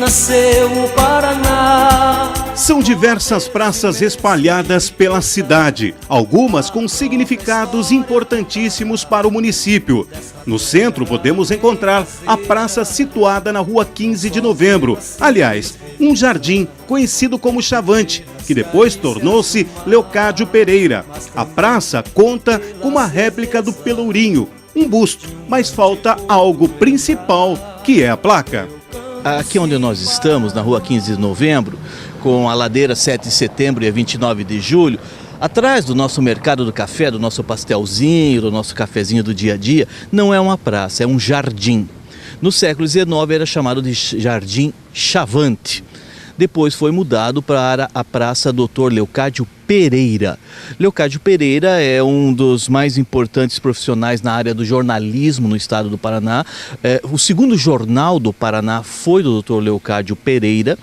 nasceu o Paraná. São diversas praças espalhadas pela cidade, algumas com significados importantíssimos para o município. No centro podemos encontrar a praça situada na rua 15 de novembro, aliás, um jardim conhecido como Chavante, que depois tornou-se Leocádio Pereira. A praça conta com uma réplica do Pelourinho, um busto, mas falta algo principal, que é a placa. Aqui onde nós estamos, na rua 15 de novembro, com a ladeira 7 de setembro e a 29 de julho, atrás do nosso mercado do café, do nosso pastelzinho, do nosso cafezinho do dia a dia, não é uma praça, é um jardim. No século XIX era chamado de Jardim Chavante. Depois foi mudado para a Praça Dr. Leocádio Pereira. Leocádio Pereira é um dos mais importantes profissionais na área do jornalismo no estado do Paraná. O segundo jornal do Paraná foi do Dr. Leocádio Pereira.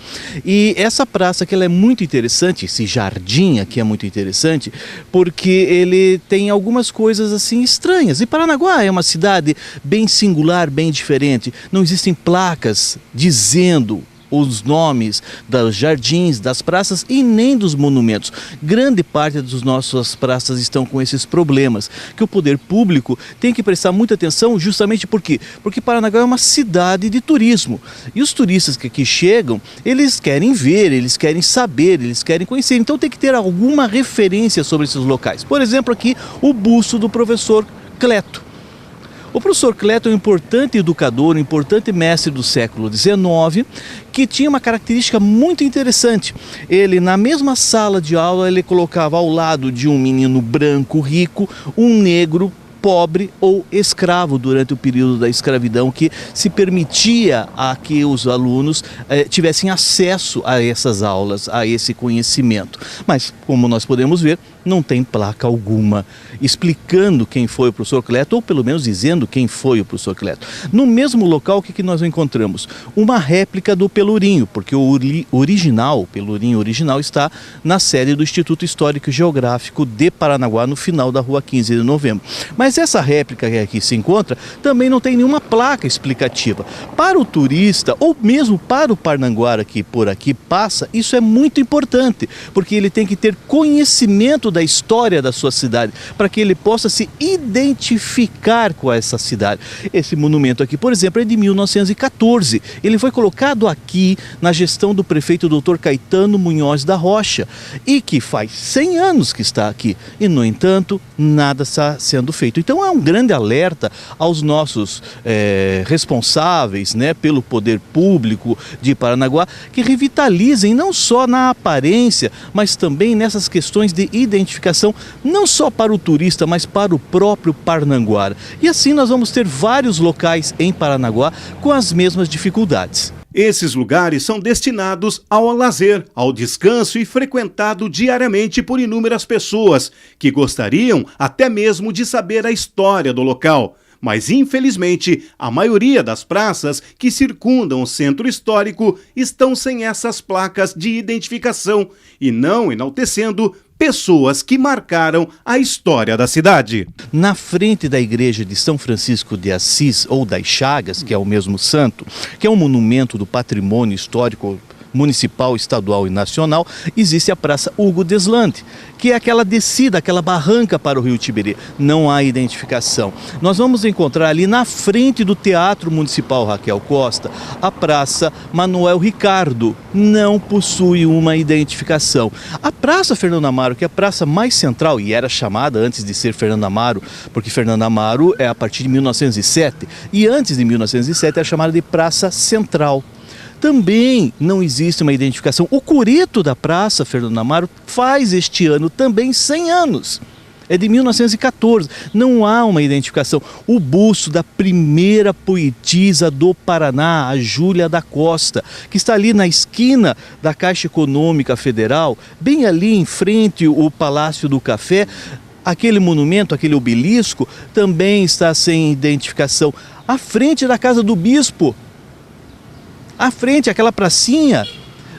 E essa praça que ela é muito interessante, esse jardim aqui é muito interessante, porque ele tem algumas coisas assim estranhas. E Paranaguá é uma cidade bem singular, bem diferente. Não existem placas dizendo os nomes dos jardins, das praças e nem dos monumentos. Grande parte das nossas praças estão com esses problemas, que o poder público tem que prestar muita atenção justamente por quê? Porque Paranaguá é uma cidade de turismo. E os turistas que aqui chegam, eles querem ver, eles querem saber, eles querem conhecer. Então tem que ter alguma referência sobre esses locais. Por exemplo, aqui o busto do professor Cleto. O professor Cleto é um importante educador, um importante mestre do século XIX, que tinha uma característica muito interessante. Ele, na mesma sala de aula, ele colocava ao lado de um menino branco rico, um negro pobre ou escravo durante o período da escravidão, que se permitia a que os alunos tivessem acesso a essas aulas, a esse conhecimento. Mas, como nós podemos ver, não tem placa alguma explicando quem foi o professor Cleto, ou pelo menos dizendo quem foi o professor Cleto. No mesmo local, o que nós encontramos? Uma réplica do Pelourinho, porque o Pelourinho original está na sede do Instituto Histórico e Geográfico de Paranaguá, no final da rua 15 de novembro. Mas essa réplica que aqui se encontra também não tem nenhuma placa explicativa. Para o turista, ou mesmo para o parnanguara que por aqui passa, isso é muito importante, porque ele tem que ter conhecimento da história da sua cidade, para que ele possa se identificar com essa cidade. Esse monumento aqui, por exemplo, é de 1914. Ele foi colocado aqui na gestão do prefeito Dr. Caetano Munhoz da Rocha, e que faz 100 anos que está aqui. E, no entanto, nada está sendo feito. Então é um grande alerta aos nossos responsáveis, né, pelo poder público de Paranaguá, que revitalizem não só na aparência, mas também nessas questões de identificação, não só para o turista, mas para o próprio parnanguara. E assim nós vamos ter vários locais em Paranaguá com as mesmas dificuldades. Esses lugares são destinados ao lazer, ao descanso e frequentado diariamente por inúmeras pessoas que gostariam até mesmo de saber a história do local. Mas, infelizmente, a maioria das praças que circundam o centro histórico estão sem essas placas de identificação e não enaltecendo pessoas que marcaram a história da cidade. Na frente da igreja de São Francisco de Assis, ou das Chagas, que é o mesmo santo, que é um monumento do patrimônio histórico municipal, estadual e nacional, existe a Praça Hugo Deslandes, que é aquela descida, aquela barranca para o Rio Tiberê. Não há identificação. Nós vamos encontrar ali na frente do Teatro Municipal Raquel Costa, a Praça Manuel Ricardo. Não possui uma identificação. A Praça Fernando Amaro, que é a praça mais central, e era chamada antes de ser Fernando Amaro, porque Fernando Amaro é a partir de 1907, e antes de 1907 era chamada de Praça Central. Também não existe uma identificação. O coreto da Praça Fernando Amaro faz este ano também 100 anos. É de 1914. Não há uma identificação. O busto da primeira poetisa do Paraná, a Júlia da Costa, que está ali na esquina da Caixa Econômica Federal, bem ali em frente ao Palácio do Café, aquele monumento, aquele obelisco, também está sem identificação. À frente da Casa do Bispo, à frente, aquela pracinha,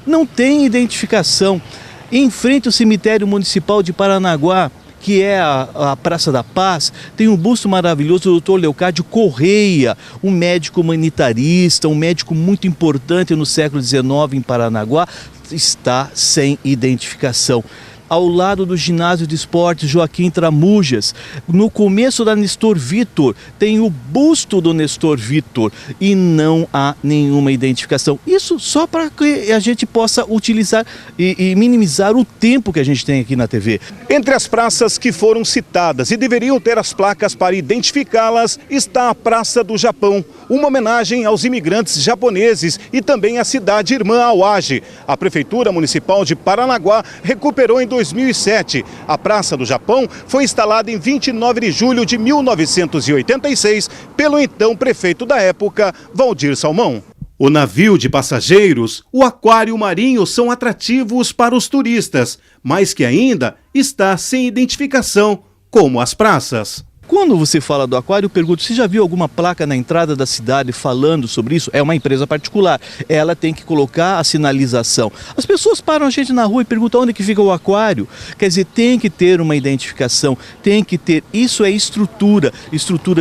não tem identificação. Em frente ao cemitério municipal de Paranaguá, que é a Praça da Paz, tem um busto maravilhoso do Dr. Leocádio Correia, um médico humanitarista, um médico muito importante no século XIX em Paranaguá, está sem identificação. Ao lado do ginásio de esportes Joaquim Tramujas, no começo da Nestor Vitor, tem o busto do Nestor Vitor e não há nenhuma identificação. Isso só para que a gente possa utilizar e minimizar o tempo que a gente tem aqui na TV. Entre as praças que foram citadas e deveriam ter as placas para identificá-las está a Praça do Japão, uma homenagem aos imigrantes japoneses e também à cidade irmã Awaji. A Prefeitura Municipal de Paranaguá recuperou em 2007. A Praça do Japão foi instalada em 29 de julho de 1986 pelo então prefeito da época, Valdir Salmão. O navio de passageiros, o aquário marinho são atrativos para os turistas, mas que ainda está sem identificação, como as praças. Quando você fala do aquário, eu pergunto, você já viu alguma placa na entrada da cidade falando sobre isso? É uma empresa particular, ela tem que colocar a sinalização. As pessoas param a gente na rua e perguntam onde que fica o aquário. Quer dizer, tem que ter uma identificação, tem que ter, isso é estrutura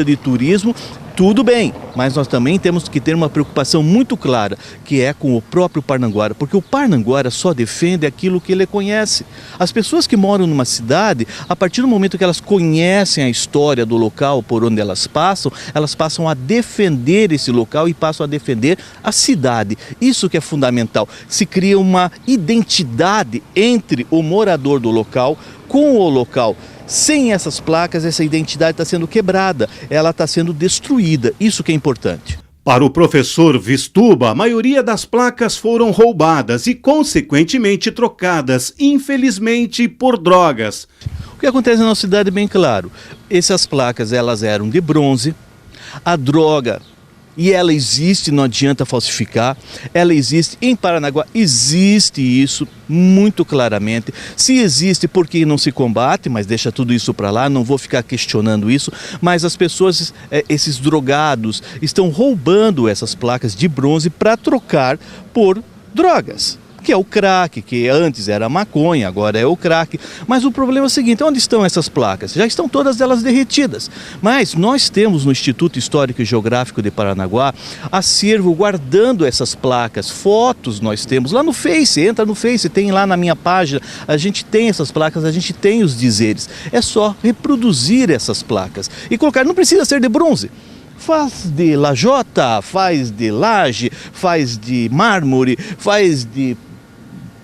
de turismo. Tudo bem, mas nós também temos que ter uma preocupação muito clara, que é com o próprio Parnanguara, porque o Parnanguara só defende aquilo que ele conhece. As pessoas que moram numa cidade, a partir do momento que elas conhecem a história do local por onde elas passam a defender esse local e passam a defender a cidade. Isso que é fundamental. Se cria uma identidade entre o morador do local com o local. Sem essas placas, essa identidade está sendo quebrada, ela está sendo destruída. Isso que é importante. Para o professor Vistuba, a maioria das placas foram roubadas e, consequentemente, trocadas, infelizmente, por drogas. O que acontece na nossa cidade é bem claro. Essas placas, elas eram de bronze, a droga... E ela existe, não adianta falsificar, ela existe, em Paranaguá existe isso muito claramente. Se existe, por que não se combate? Mas deixa tudo isso para lá, não vou ficar questionando isso. Mas as pessoas, esses drogados, estão roubando essas placas de bronze para trocar por drogas. Que é o crack, que antes era maconha, agora é o crack. Mas o problema é o seguinte, onde estão essas placas? Já estão todas elas derretidas. Mas nós temos no Instituto Histórico e Geográfico de Paranaguá acervo guardando essas placas, fotos nós temos lá no Face, entra no Face, tem lá na minha página, a gente tem essas placas, a gente tem os dizeres. É só reproduzir essas placas e colocar, não precisa ser de bronze. Faz de lajota, faz de laje, faz de mármore, faz de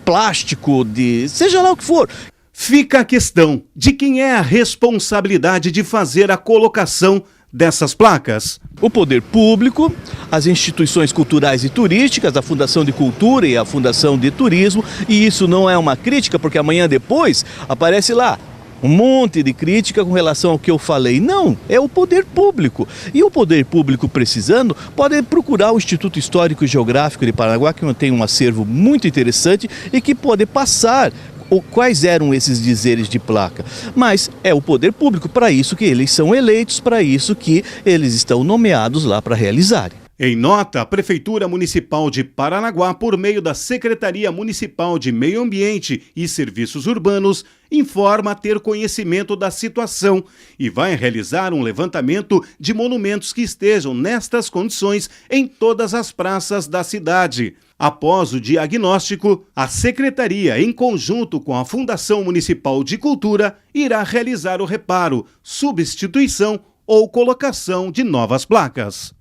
plástico, de seja lá o que for. Fica a questão de quem é a responsabilidade de fazer a colocação dessas placas. O poder público, as instituições culturais e turísticas, a Fundação de Cultura e a Fundação de Turismo, e isso não é uma crítica, porque amanhã depois aparece lá um monte de crítica com relação ao que eu falei. Não, é o poder público. E o poder público precisando, pode procurar o Instituto Histórico e Geográfico de Paranaguá, que tem um acervo muito interessante e que pode passar quais eram esses dizeres de placa. Mas é o poder público, para isso que eles são eleitos, para isso que eles estão nomeados lá para realizarem. Em nota, a Prefeitura Municipal de Paranaguá, por meio da Secretaria Municipal de Meio Ambiente e Serviços Urbanos, informa ter conhecimento da situação e vai realizar um levantamento de monumentos que estejam nestas condições em todas as praças da cidade. Após o diagnóstico, a Secretaria, em conjunto com a Fundação Municipal de Cultura, irá realizar o reparo, substituição ou colocação de novas placas.